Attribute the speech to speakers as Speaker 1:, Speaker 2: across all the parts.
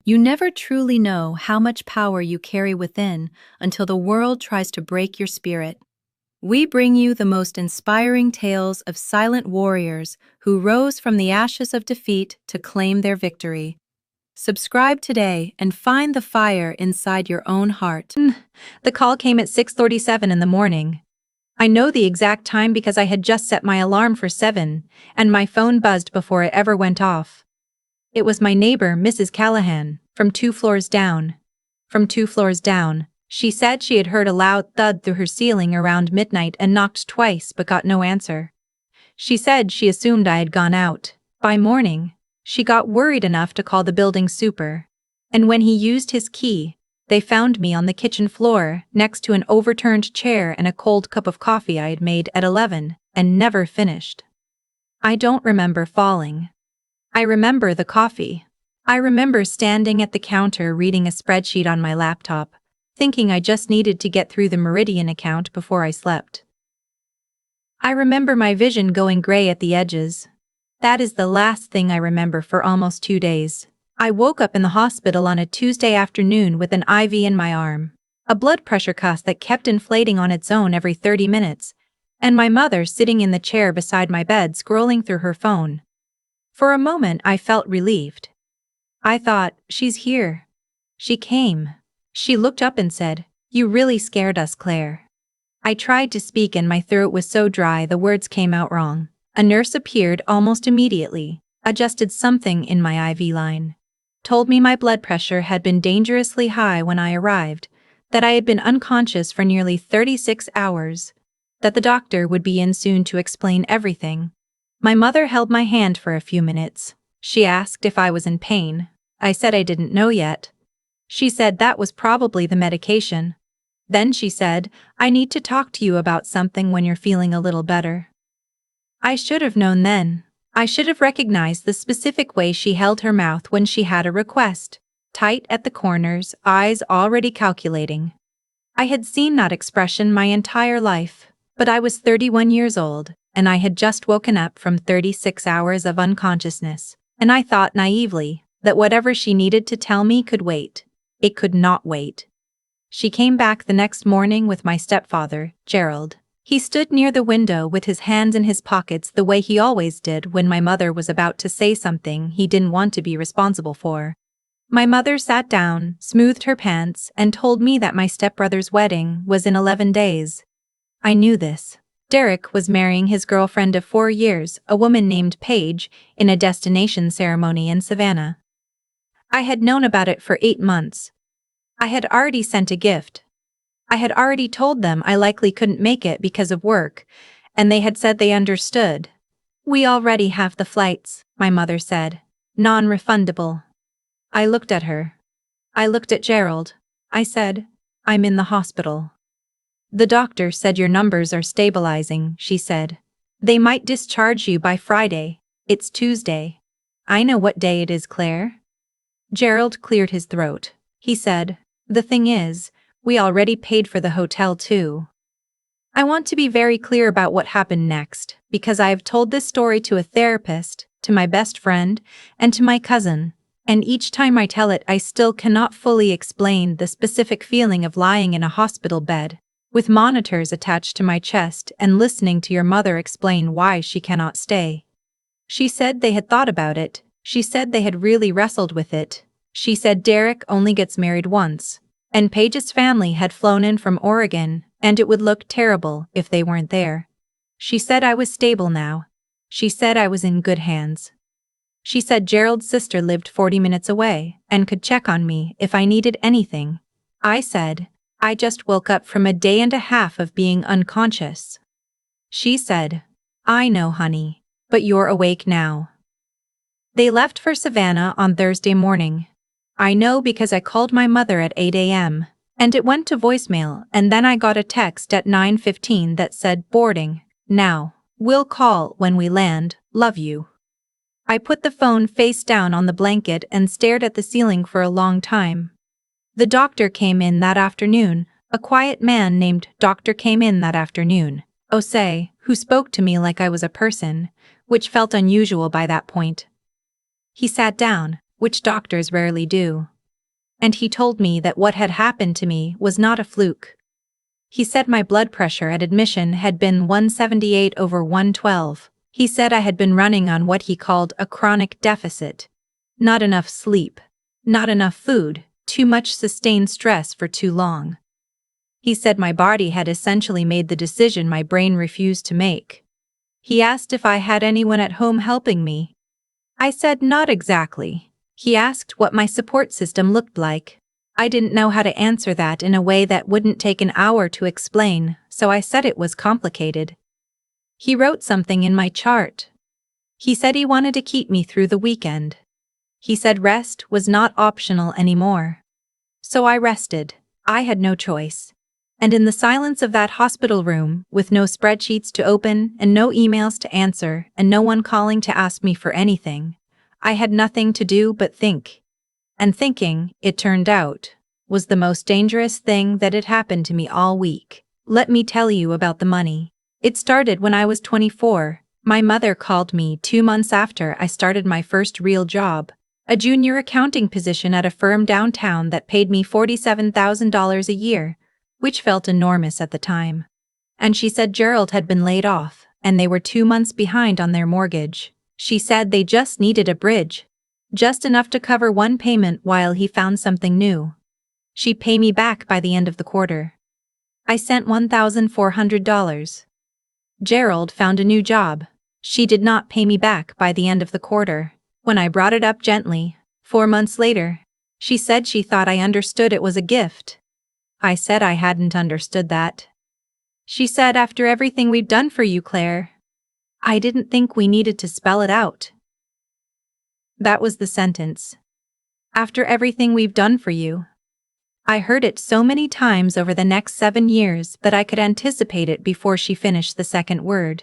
Speaker 1: You never truly know how much power you carry within until the world tries to break your spirit. We bring you the most inspiring tales of silent warriors who rose from the ashes of defeat to claim their victory. Subscribe today and find the fire inside your own heart.
Speaker 2: The call came at 6:37 in the morning. I know the exact time because I had just set my alarm for 7, and my phone buzzed before it ever went off. It was my neighbor, Mrs. Callahan, from 2 floors down. From 2 floors down. She said she had heard a loud thud through her ceiling around midnight and knocked twice but got no answer. She said she assumed I had gone out. By morning, she got worried enough to call the building super. And when he used his key, they found me on the kitchen floor next to an overturned chair and a cold cup of coffee I had made at 11 and never finished. I don't remember falling. I remember the coffee. I remember standing at the counter reading a spreadsheet on my laptop, thinking I just needed to get through the Meridian account before I slept. I remember my vision going gray at the edges. That is the last thing I remember for almost 2 days. I woke up in the hospital on a Tuesday afternoon with an IV in my arm, a blood pressure cuff that kept inflating on its own every 30 minutes, and my mother sitting in the chair beside my bed scrolling through her phone. For a moment I felt relieved. I thought, she's here. She came. She looked up and said, "You really scared us, Claire." I tried to speak and my throat was so dry the words came out wrong. A nurse appeared almost immediately, adjusted something in my IV line, told me my blood pressure had been dangerously high when I arrived, that I had been unconscious for nearly 36 hours, that the doctor would be in soon to explain everything. My mother held my hand for a few minutes. She asked if I was in pain. I said I didn't know yet. She said that was probably the medication. Then she said, "I need to talk to you about something when you're feeling a little better." I should have known then. I should have recognized the specific way she held her mouth when she had a request, tight at the corners, eyes already calculating. I had seen that expression my entire life, but I was 31 years old, and I had just woken up from 36 hours of unconsciousness, and I thought naively that whatever she needed to tell me could wait. It could not wait. She came back the next morning with my stepfather, Gerald. He stood near the window with his hands in his pockets the way he always did when my mother was about to say something he didn't want to be responsible for. My mother sat down, smoothed her pants, and told me that my stepbrother's wedding was in 11 days. I knew this. Derek was marrying his girlfriend of 4 years, a woman named Paige, in a destination ceremony in Savannah. I had known about it for 8 months. I had already sent a gift. I had already told them I likely couldn't make it because of work, and they had said they understood. "We already have the flights," my mother said. "Non-refundable." I looked at her. I looked at Gerald. I said, "I'm in the hospital." "The doctor said your numbers are stabilizing," she said. "They might discharge you by Friday. It's Tuesday." "I know what day it is, Claire." Gerald cleared his throat. He said, "The thing is, we already paid for the hotel too." I want to be very clear about what happened next, because I have told this story to a therapist, to my best friend, and to my cousin, and each time I tell it I still cannot fully explain the specific feeling of lying in a hospital bed, with monitors attached to my chest and listening to your mother explain why she cannot stay. She said they had thought about it. She said they had really wrestled with it. She said Derek only gets married once, and Paige's family had flown in from Oregon, and it would look terrible if they weren't there. She said I was stable now. She said I was in good hands. She said Gerald's sister lived 40 minutes away and could check on me if I needed anything. I said, "I just woke up from a day and a half of being unconscious." She said, "I know, honey, but you're awake now." They left for Savannah on Thursday morning. I know because I called my mother at 8 a.m., and it went to voicemail, and then I got a text at 9:15 that said boarding, now, we'll call when we land, love you. I put the phone face down on the blanket and stared at the ceiling for a long time. The doctor came in that afternoon, a quiet man named Doctor came in that afternoon, Osei, who spoke to me like I was a person, which felt unusual by that point. He sat down, which doctors rarely do. and he told me that what had happened to me was not a fluke. He said my blood pressure at admission had been 178/112. He said I had been running on what he called a chronic deficit. Not enough sleep, not enough food, too much sustained stress for too long. He said my body had essentially made the decision my brain refused to make. He asked if I had anyone at home helping me. I said not exactly. He asked what my support system looked like. I didn't know how to answer that in a way that wouldn't take an hour to explain, so I said it was complicated. He wrote something in my chart. He said he wanted to keep me through the weekend. He said rest was not optional anymore. So I rested. I had no choice. And in the silence of that hospital room, with no spreadsheets to open and no emails to answer and no one calling to ask me for anything, I had nothing to do but think. And thinking, it turned out, was the most dangerous thing that had happened to me all week. Let me tell you about the money. It started when I was 24. My mother called me 2 months after I started my first real job, a junior accounting position at a firm downtown that paid me $47,000 a year, which felt enormous at the time. And she said Gerald had been laid off, and they were 2 months behind on their mortgage. She said they just needed a bridge, just enough to cover one payment while he found something new. She'd pay me back by the end of the quarter. I sent $1,400. Gerald found a new job. She did not pay me back by the end of the quarter. When I brought it up gently, 4 months later, she said she thought I understood it was a gift. I said I hadn't understood that. She said, after everything we've done for you, Claire. I didn't think we needed to spell it out. That was the sentence. After everything we've done for you. I heard it so many times over the next 7 years that I could anticipate it before she finished the second word.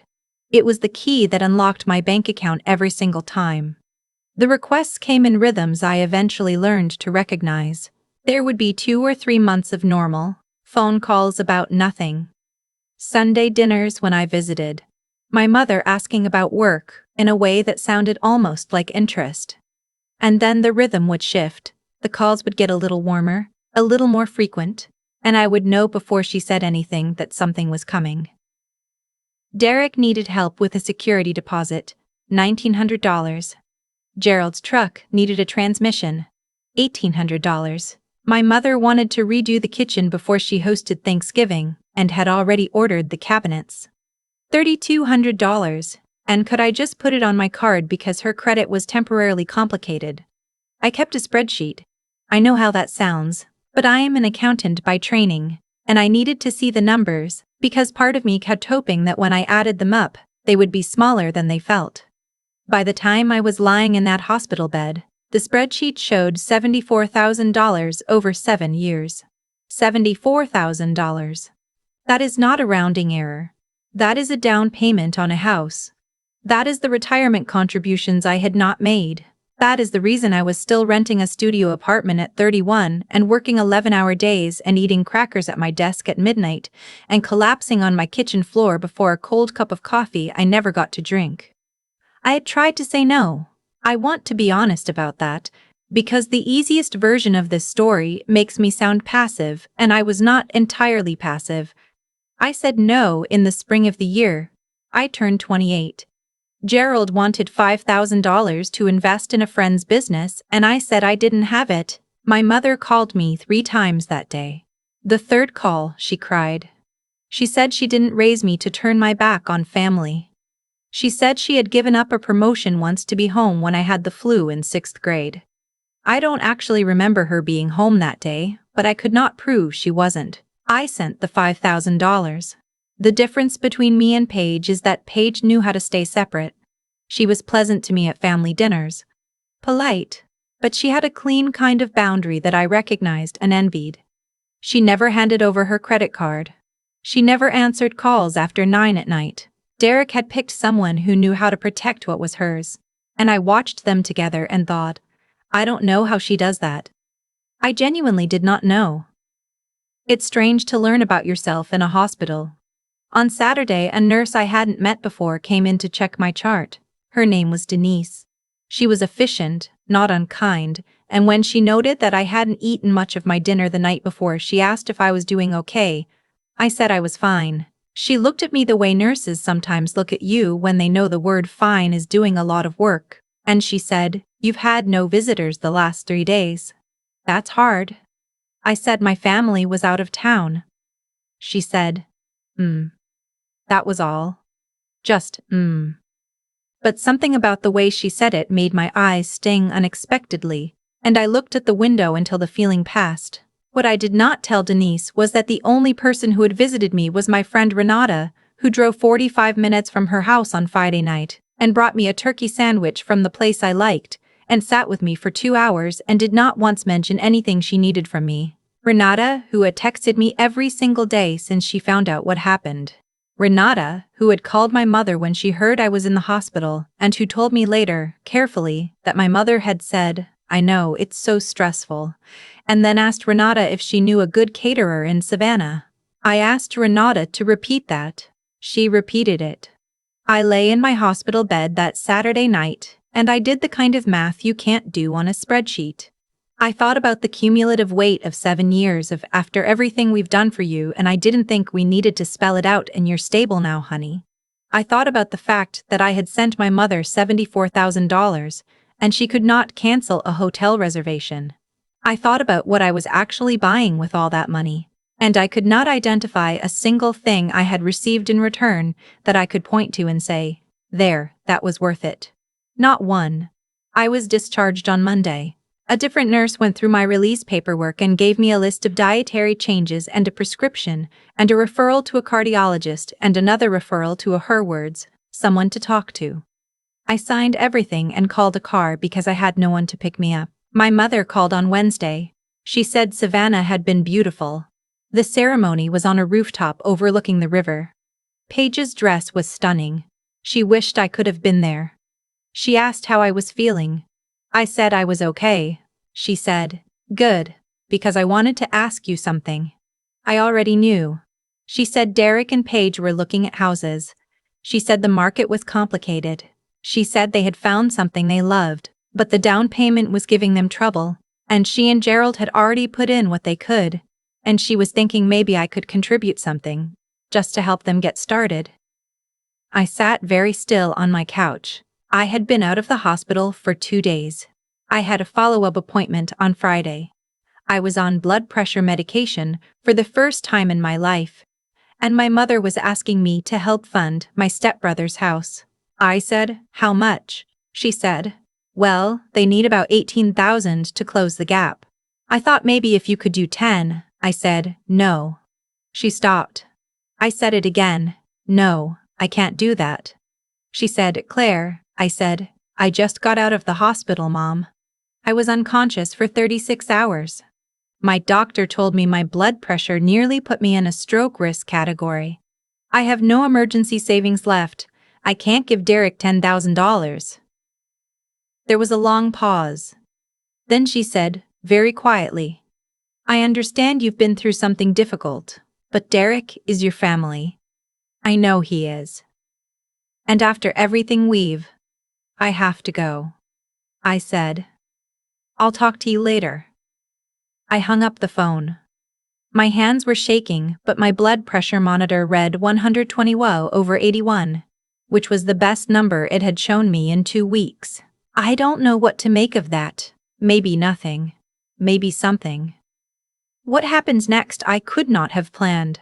Speaker 2: It was the key that unlocked my bank account every single time. The requests came in rhythms I eventually learned to recognize. There would be 2 or 3 months of normal, phone calls about nothing. Sunday dinners when I visited. My mother asking about work in a way that sounded almost like interest. And then the rhythm would shift, the calls would get a little warmer, a little more frequent, and I would know before she said anything that something was coming. Derek needed help with a security deposit, $1,900. Gerald's truck needed a transmission, $1,800. My mother wanted to redo the kitchen before she hosted Thanksgiving and had already ordered the cabinets. $3,200, and could I just put it on my card because her credit was temporarily complicated? I kept a spreadsheet. I know how that sounds, but I am an accountant by training, and I needed to see the numbers because part of me kept hoping that when I added them up, they would be smaller than they felt. By the time I was lying in that hospital bed, the spreadsheet showed $74,000 over 7 years. $74,000. That is not a rounding error. That is a down payment on a house. That is the retirement contributions I had not made. That is the reason I was still renting a studio apartment at 31 and working 11-hour days and eating crackers at my desk at midnight and collapsing on my kitchen floor before a cold cup of coffee I never got to drink. I had tried to say no. I want to be honest about that, because the easiest version of this story makes me sound passive, and I was not entirely passive. I said no in the spring of the year. I turned 28. Gerald wanted $5,000 to invest in a friend's business, and I said I didn't have it. My mother called me 3 times that day. The third call, she cried. She said she didn't raise me to turn my back on family. She said she had given up a promotion once to be home when I had the flu in 6th grade. I don't actually remember her being home that day, but I could not prove she wasn't. I sent the $5,000. The difference between me and Paige is that Paige knew how to stay separate. She was pleasant to me at family dinners. Polite, but she had a clean kind of boundary that I recognized and envied. She never handed over her credit card. She never answered calls after 9 at night. Derek had picked someone who knew how to protect what was hers, and I watched them together and thought, I don't know how she does that. I genuinely did not know. It's strange to learn about yourself in a hospital. On Saturday, a nurse I hadn't met before came in to check my chart. Her name was Denise. She was efficient, not unkind, and when she noted that I hadn't eaten much of my dinner the night before, she asked if I was doing okay. I said I was fine. She looked at me the way nurses sometimes look at you when they know the word fine is doing a lot of work, and she said, "You've had no visitors the last 3 days. That's hard." I said my family was out of town. She said, That was all. Just, But something about the way she said it made my eyes sting unexpectedly, and I looked at the window until the feeling passed. What I did not tell Denise was that the only person who had visited me was my friend Renata, who drove 45 minutes from her house on Friday night, and brought me a turkey sandwich from the place I liked, and sat with me for 2 hours and did not once mention anything she needed from me. Renata, who had texted me every single day since she found out what happened. Renata, who had called my mother when she heard I was in the hospital, and who told me later, carefully, that my mother had said, "I know, it's so stressful," and then asked Renata if she knew a good caterer in Savannah. I asked Renata to repeat that. She repeated it. I lay in my hospital bed that Saturday night, and I did the kind of math you can't do on a spreadsheet. I thought about the cumulative weight of 7 years of after everything we've done for you, and I didn't think we needed to spell it out, and you're stable now, honey. I thought about the fact that I had sent my mother $74,000, and she could not cancel a hotel reservation. I thought about what I was actually buying with all that money, and I could not identify a single thing I had received in return that I could point to and say, "There, that was worth it." Not one. I was discharged on Monday. A different nurse went through my release paperwork and gave me a list of dietary changes and a prescription, and a referral to a cardiologist and another referral to a her words, someone to talk to. I signed everything and called a car because I had no one to pick me up. My mother called on Wednesday. She said Savannah had been beautiful. The ceremony was on a rooftop overlooking the river. Paige's dress was stunning. She wished I could have been there. She asked how I was feeling. I said I was okay. She said, "Good, because I wanted to ask you something." I already knew. She said Derek and Paige were looking at houses. She said the market was complicated. She said they had found something they loved, but the down payment was giving them trouble, and she and Gerald had already put in what they could, and she was thinking maybe I could contribute something, just to help them get started. I sat very still on my couch. I had been out of the hospital for 2 days. I had a follow-up appointment on Friday. I was on blood pressure medication for the first time in my life, and my mother was asking me to help fund my stepbrother's house. I said, "How much?" She said, "Well, they need about 18,000 to close the gap." I thought maybe if you could do 10. I said, "No." She stopped. I said it again, "No, I can't do that." She said, "Claire," I said, "I just got out of the hospital, Mom. I was unconscious for 36 hours. My doctor told me my blood pressure nearly put me in a stroke risk category. I have no emergency savings left. I can't give Derek $10,000. There was a long pause. Then she said, very quietly, "I understand you've been through something difficult, but Derek is your family. I know he is. And after everything I have to go." I said, "I'll talk to you later." I hung up the phone. My hands were shaking, but my blood pressure monitor read 120/81, which was the best number it had shown me in 2 weeks. I don't know what to make of that. Maybe nothing. Maybe something. What happens next I could not have planned.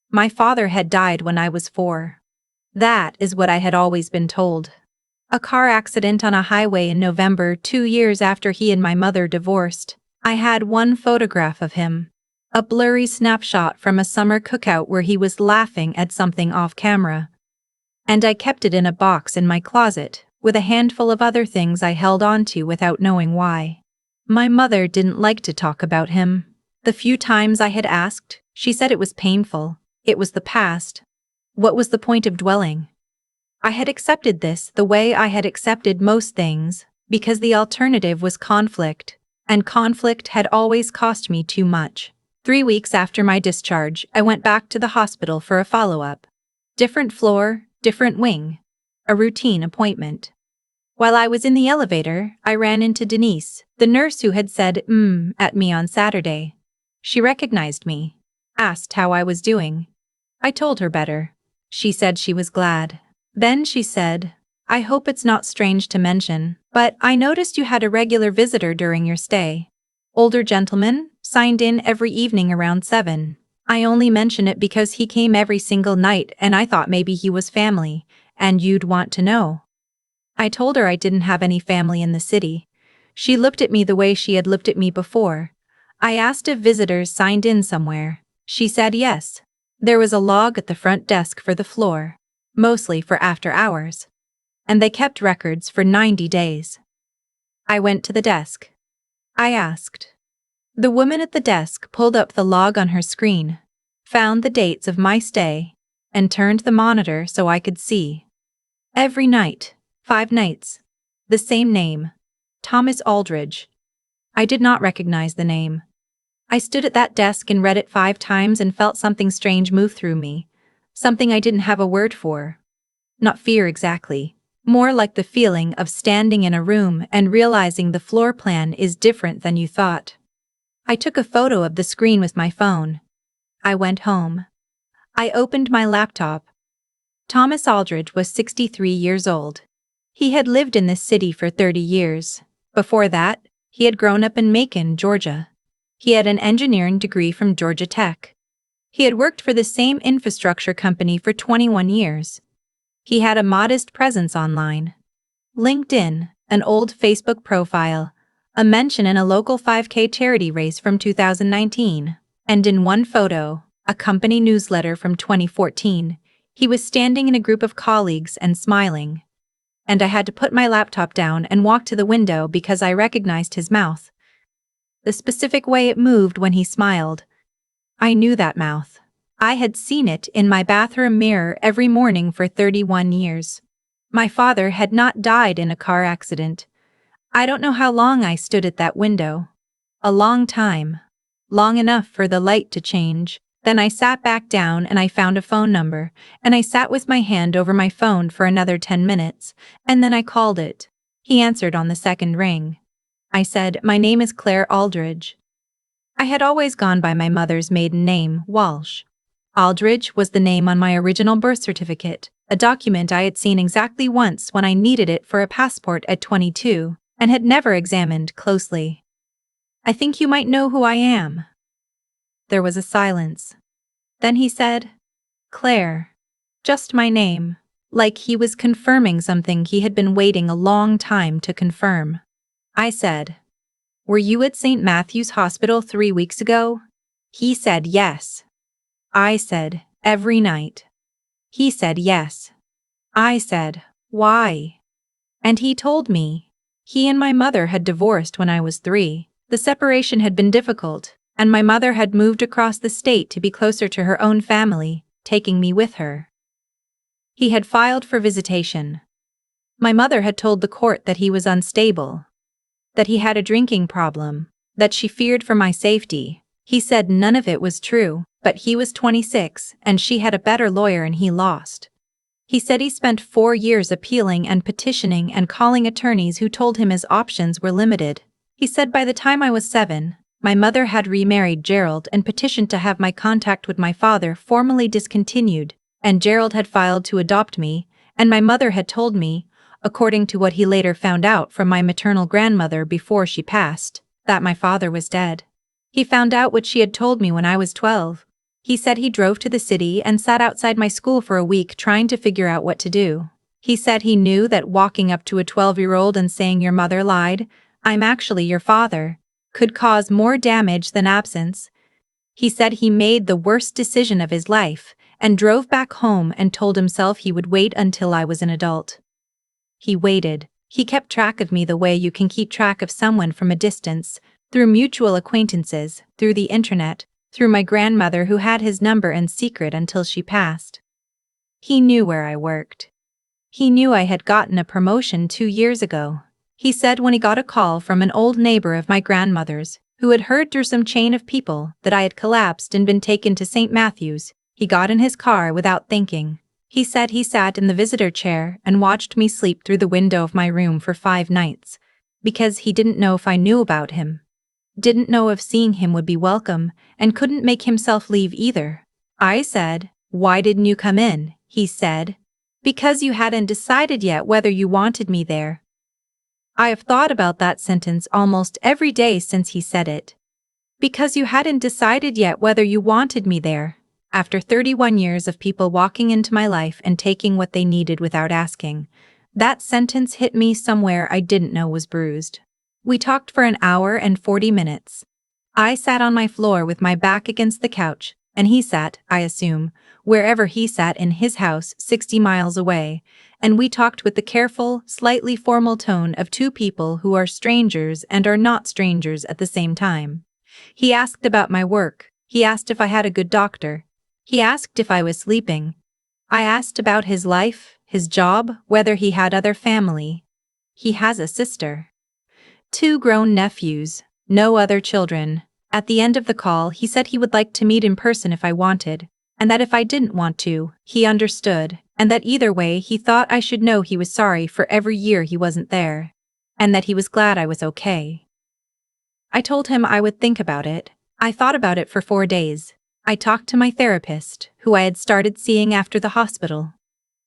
Speaker 2: My father had died when I was 4. That is what I had always been told. A car accident on a highway in November 2 years after he and my mother divorced. I had one photograph of him. A blurry snapshot from a summer cookout where he was laughing at something off camera. And I kept it in a box in my closet, with a handful of other things I held on to without knowing why. My mother didn't like to talk about him. The few times I had asked, she said it was painful. It was the past. What was the point of dwelling? I had accepted this the way I had accepted most things, because the alternative was conflict, and conflict had always cost me too much. 3 weeks after my discharge, I went back to the hospital for a follow-up. Different floor, different wing. A routine appointment. While I was in the elevator, I ran into Denise, the nurse who had said at me on Saturday. She recognized me, asked how I was doing. I told her better. She said she was glad. Then she said, I hope it's not strange to mention, but I noticed you had a regular visitor during your stay. Older gentleman, signed in every evening around 7. I only mention it because he came every single night and I thought maybe he was family, and you'd want to know. I told her I didn't have any family in the city. She looked at me the way she had looked at me before. I asked if visitors signed in somewhere. She said yes. There was a log at the front desk for the floor, mostly for after hours. And they kept records for 90 days. I went to the desk. I asked. The woman at the desk pulled up the log on her screen, found the dates of my stay, and turned the monitor so I could see. Every night, 5 nights. The same name. Thomas Aldridge. I did not recognize the name. I stood at that desk and read it 5 times and felt something strange move through me. Something I didn't have a word for. Not fear exactly. More like the feeling of standing in a room and realizing the floor plan is different than you thought. I took a photo of the screen with my phone. I went home. I opened my laptop. Thomas Aldridge was 63 years old. He had lived in this city for 30 years. Before that, he had grown up in Macon, Georgia. He had an engineering degree from Georgia Tech. He had worked for the same infrastructure company for 21 years. He had a modest presence online. LinkedIn, an old Facebook profile, a mention in a local 5K charity race from 2019, and in one photo, a company newsletter from 2014, he was standing in a group of colleagues and smiling. And I had to put my laptop down and walk to the window because I recognized his mouth. The specific way it moved when he smiled. I knew that mouth. I had seen it in my bathroom mirror every morning for 31 years. My father had not died in a car accident. I don't know how long I stood at that window. A long time. Long enough for the light to change. Then I sat back down and I found a phone number, and I sat with my hand over my phone for another 10 minutes, and then I called it. He answered on the second ring. I said, "My name is Claire Aldridge." I had always gone by my mother's maiden name, Walsh. Aldridge was the name on my original birth certificate, a document I had seen exactly once when I needed it for a passport at 22, and had never examined closely. "I think you might know who I am." There was a silence. Then he said, "Claire." Just my name, like he was confirming something he had been waiting a long time to confirm. I said, "Were you at St. Matthew's Hospital 3 weeks ago?" He said yes. I said, "Every night." He said yes. I said, "Why?" And he told me. He and my mother had divorced when I was 3. The separation had been difficult, and my mother had moved across the state to be closer to her own family, taking me with her. He had filed for visitation. My mother had told the court that he was unstable, that he had a drinking problem, that she feared for my safety. He said none of it was true, but he was 26 and she had a better lawyer and he lost. He said he spent 4 years appealing and petitioning and calling attorneys who told him his options were limited. He said by the time I was 7, my mother had remarried Gerald and petitioned to have my contact with my father formally discontinued, and Gerald had filed to adopt me, and my mother had told me, according to what he later found out from my maternal grandmother before she passed, that my father was dead. He found out what she had told me when I was 12. He said he drove to the city and sat outside my school for a week trying to figure out what to do. He said he knew that walking up to a 12-year-old and saying your mother lied, "I'm actually your father," could cause more damage than absence. He said he made the worst decision of his life and drove back home and told himself he would wait until I was an adult. He waited. He kept track of me the way you can keep track of someone from a distance, through mutual acquaintances, through the internet, through my grandmother who had his number in secret until she passed. He knew where I worked. He knew I had gotten a promotion 2 years ago. He said when he got a call from an old neighbor of my grandmother's, who had heard through some chain of people that I had collapsed and been taken to St. Matthew's, he got in his car without thinking. He said he sat in the visitor chair and watched me sleep through the window of my room for 5 nights, because he didn't know if I knew about him. Didn't know if seeing him would be welcome, and couldn't make himself leave either. I said, "Why didn't you come in?" He said, "Because you hadn't decided yet whether you wanted me there." I have thought about that sentence almost every day since he said it. Because you hadn't decided yet whether you wanted me there. After 31 years of people walking into my life and taking what they needed without asking, that sentence hit me somewhere I didn't know was bruised. We talked for an hour and 40 minutes. I sat on my floor with my back against the couch, and he sat, I assume, wherever he sat in his house 60 miles away, and we talked with the careful, slightly formal tone of two people who are strangers and are not strangers at the same time. He asked about my work. He asked if I had a good doctor. He asked if I was sleeping. I asked about his life, his job, whether he had other family. He has a sister. 2 grown nephews, no other children. At the end of the call, he said he would like to meet in person if I wanted, and that if I didn't want to, he understood, and that either way he thought I should know he was sorry for every year he wasn't there, and that he was glad I was okay. I told him I would think about it. I thought about it for 4 days. I talked to my therapist, who I had started seeing after the hospital.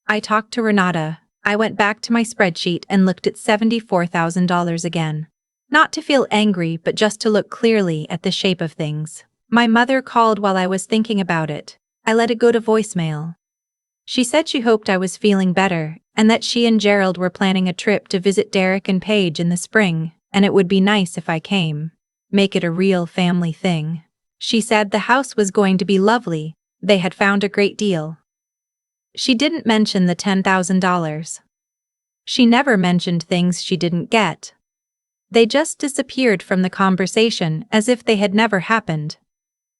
Speaker 2: I talked to Renata. I went back to my spreadsheet and looked at $74,000 again. Not to feel angry, but just to look clearly at the shape of things. My mother called while I was thinking about it. I let it go to voicemail. She said she hoped I was feeling better, and that she and Gerald were planning a trip to visit Derek and Paige in the spring, and it would be nice if I came. Make it a real family thing. She said the house was going to be lovely. They had found a great deal. She didn't mention the $10,000. She never mentioned things she didn't get. They just disappeared from the conversation as if they had never happened.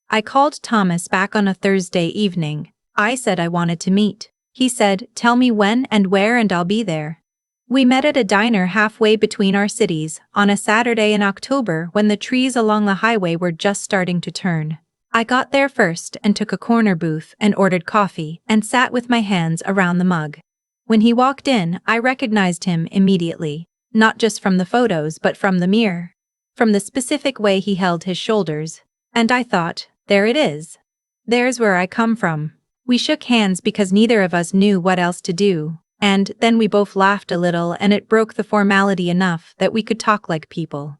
Speaker 2: I called Thomas back on a Thursday evening. I said I wanted to meet. He said, "Tell me when and where and I'll be there." We met at a diner halfway between our cities on a Saturday in October when the trees along the highway were just starting to turn. I got there first and took a corner booth and ordered coffee and sat with my hands around the mug. When he walked in, I recognized him immediately. Not just from the photos but from the mirror. From the specific way he held his shoulders. And I thought, there it is. There's where I come from. We shook hands because neither of us knew what else to do, and then we both laughed a little and it broke the formality enough that we could talk like people.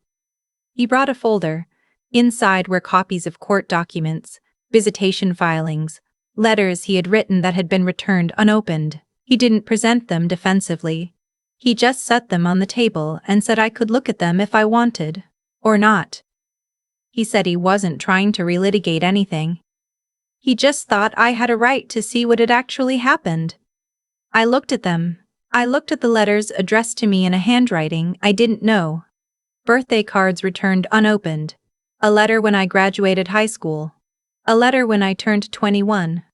Speaker 2: He brought a folder. Inside were copies of court documents, visitation filings, letters he had written that had been returned unopened. He didn't present them defensively. He just set them on the table and said I could look at them if I wanted, or not. He said he wasn't trying to relitigate anything. He just thought I had a right to see what had actually happened. I looked at them. I looked at the letters addressed to me in a handwriting I didn't know. Birthday cards returned unopened. A letter when I graduated high school. A letter when I turned 21.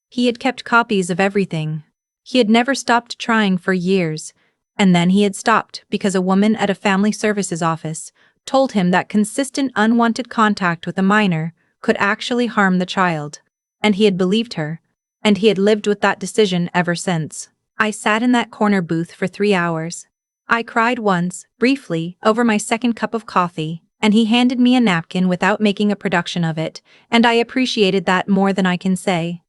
Speaker 2: He had kept copies of everything. He had never stopped trying for years, and then he had stopped because a woman at a family services office told him that consistent unwanted contact with a minor could actually harm the child, and he had believed her, and he had lived with that decision ever since. I sat in that corner booth for 3 hours. I cried once, briefly, over my second cup of coffee, and he handed me a napkin without making a production of it, and I appreciated that more than I can say.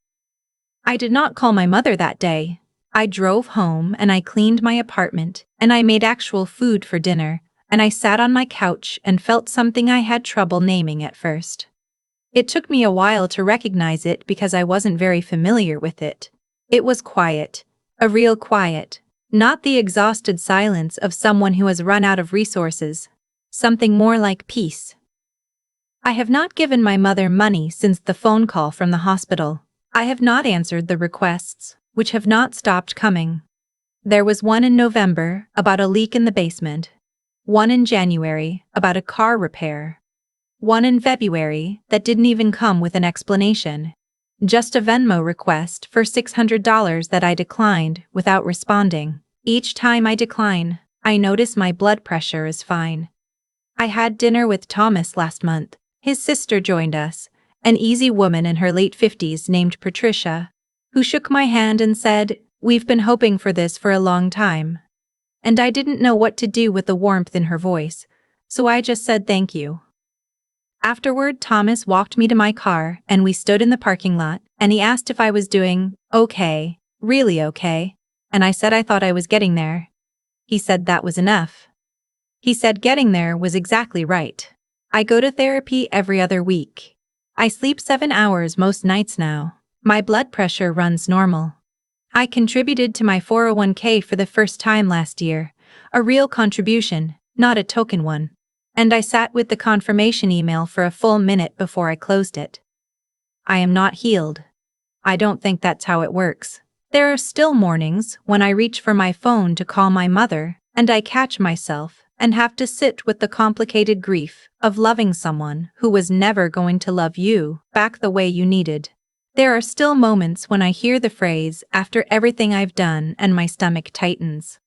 Speaker 2: I did not call my mother that day. I drove home and I cleaned my apartment and I made actual food for dinner and I sat on my couch and felt something I had trouble naming at first. It took me a while to recognize it because I wasn't very familiar with it. It was quiet, a real quiet, not the exhausted silence of someone who has run out of resources, something more like peace. I have not given my mother money since the phone call from the hospital. I have not answered the requests, which have not stopped coming. There was one in November about a leak in the basement, one in January about a car repair, one in February that didn't even come with an explanation, just a Venmo request for $600 that I declined without responding. Each time I decline, I notice my blood pressure is fine. I had dinner with Thomas last month. His sister joined us, an easy woman in her late 50s named Patricia. who shook my hand and said, "We've been hoping for this for a long time." And I didn't know what to do with the warmth in her voice, so I just said thank you. Afterward, Thomas walked me to my car and we stood in the parking lot, and he asked if I was doing okay, really okay, and I said I thought I was getting there. He said that was enough. He said getting there was exactly right. I go to therapy every other week. I sleep 7 hours most nights now. My blood pressure runs normal. I contributed to my 401k for the first time last year, a real contribution, not a token one. And I sat with the confirmation email for a full minute before I closed it. I am not healed. I don't think that's how it works. There are still mornings when I reach for my phone to call my mother, and I catch myself and have to sit with the complicated grief of loving someone who was never going to love you back the way you needed. There are still moments when I hear the phrase after everything I've done and my stomach tightens.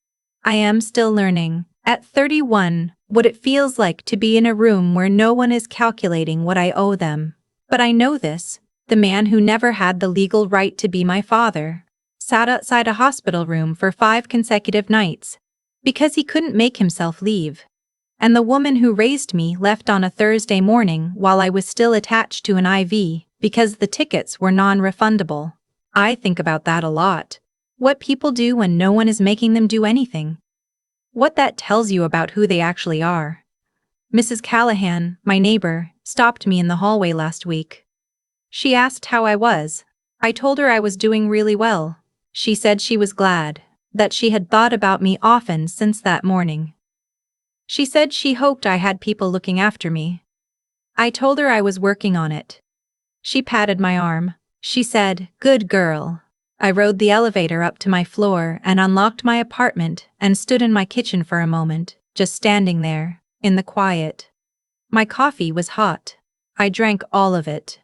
Speaker 2: I am still learning, at 31, what it feels like to be in a room where no one is calculating what I owe them. But I know this: the man who never had the legal right to be my father sat outside a hospital room for 5 consecutive nights because he couldn't make himself leave. And the woman who raised me left on a Thursday morning while I was still attached to an IV because the tickets were non-refundable. I think about that a lot. What people do when no one is making them do anything. What that tells you about who they actually are. Mrs. Callahan, my neighbor, stopped me in the hallway last week. She asked how I was. I told her I was doing really well. She said she was glad, that she had thought about me often since that morning. She said she hoped I had people looking after me. I told her I was working on it. She patted my arm. She said, "Good girl." I rode the elevator up to my floor and unlocked my apartment and stood in my kitchen for a moment, just standing there, in the quiet. My coffee was hot. I drank all of it.